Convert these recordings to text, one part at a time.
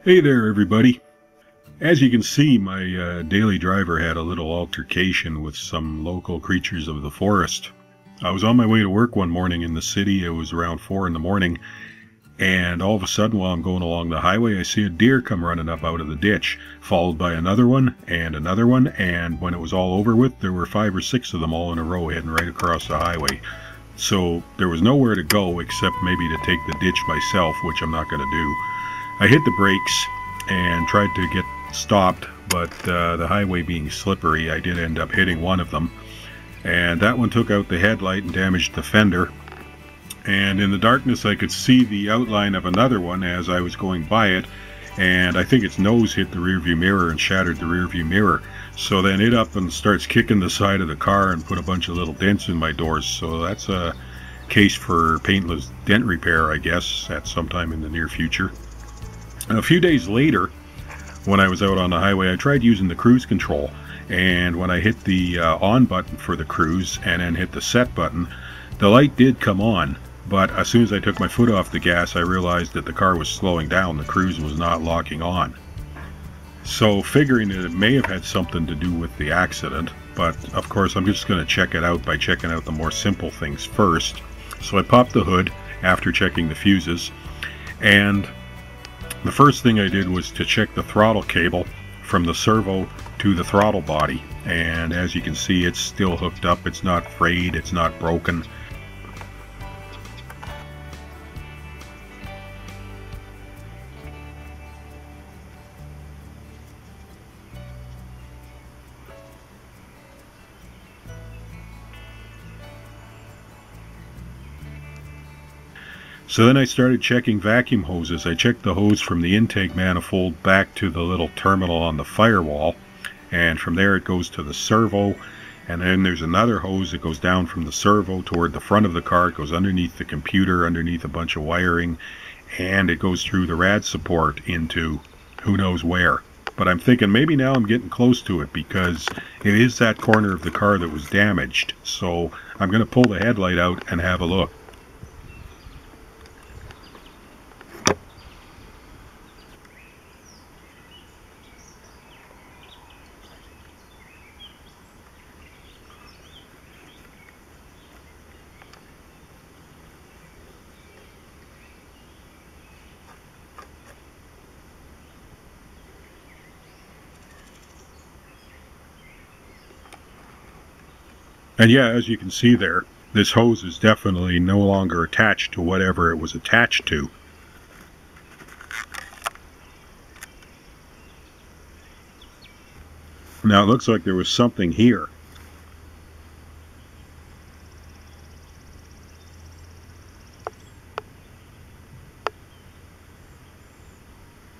Hey there, everybody. As you can see, my daily driver had a little altercation with some local creatures of the forest. I was on my way to work one morning in the city. It was around 4 in the morning, and all of a sudden, while I'm going along the highway, I see a deer come running up out of the ditch, followed by another one, and when it was all over with, there were 5 or 6 of them all in a row heading right across the highway. So there was nowhere to go except maybe to take the ditch myself, which I'm not going to do. I hit the brakes and tried to get stopped, but the highway being slippery, I did end up hitting one of them. And that one took out the headlight and damaged the fender. And in the darkness I could see the outline of another one as I was going by it, and I think its nose hit the rearview mirror and shattered the rearview mirror. So then it up and starts kicking the side of the car and put a bunch of little dents in my doors. So that's a case for paintless dent repair, I guess, at some time in the near future. A few days later, when I was out on the highway, I tried using the cruise control, and when I hit the on button for the cruise and then hit the set button, the light did come on, but as soon as I took my foot off the gas, I realized that the car was slowing down. The cruise was not locking on. So figuring that it may have had something to do with the accident, but of course I'm just going to check it out by checking out the more simple things first. So I popped the hood after checking the fuses, and the first thing I did was to check the throttle cable from the servo to the throttle body, and as you can see, it's still hooked up. It's not frayed, it's not broken. So then I started checking vacuum hoses. I checked the hose from the intake manifold back to the little terminal on the firewall, and from there it goes to the servo, and then there's another hose that goes down from the servo toward the front of the car. It goes underneath the computer, underneath a bunch of wiring, and it goes through the rad support into who knows where. But I'm thinking maybe now I'm getting close to it, because it is that corner of the car that was damaged. So I'm going to pull the headlight out and have a look. And yeah, as you can see there, this hose is definitely no longer attached to whatever it was attached to. Now it looks like there was something here.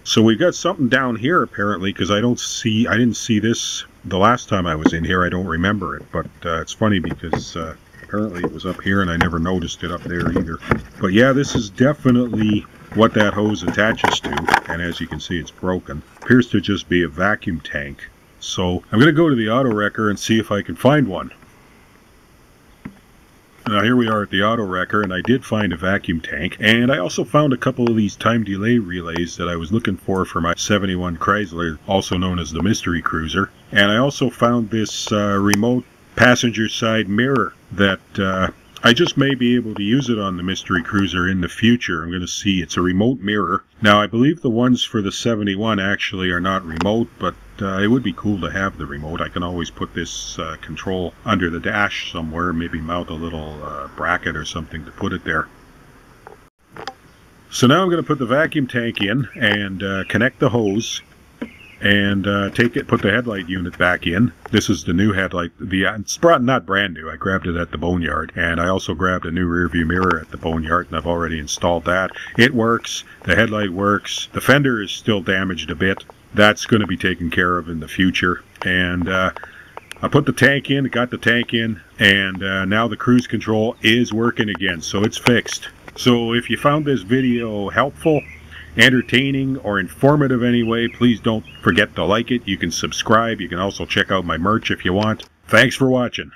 So we've got something down here apparently, because I didn't see this the last time I was in here. I don't remember it, but it's funny because apparently it was up here and I never noticed it up there either. But yeah, this is definitely what that hose attaches to, and as you can see, it's broken. Appears to just be a vacuum tank. So I'm going to go to the auto wrecker and see if I can find one. Now here we are at the auto wrecker, and I did find a vacuum tank, and I also found a couple of these time delay relays that I was looking for my 71 Chrysler, also known as the Mystery Cruiser. And I also found this remote passenger side mirror that I just may be able to use it on the Mystery Cruiser in the future. I'm going to see. It's a remote mirror. Now I believe the ones for the 71 actually are not remote, but it would be cool to have the remote. I can always put this control under the dash somewhere, maybe mount a little bracket or something to put it there. So now I'm going to put the vacuum tank in and connect the hose and put the headlight unit back in. This is the new headlight. It's not brand new. I grabbed it at the boneyard, and I also grabbed a new rear view mirror at the boneyard, and I've already installed that. It works. The headlight works. The fender is still damaged a bit. That's going to be taken care of in the future. And I put the tank in, got the tank in, and now the cruise control is working again, so it's fixed. So if you found this video helpful, entertaining, or informative anyway, please don't forget to like it. You can subscribe. You can also check out my merch if you want. Thanks for watching.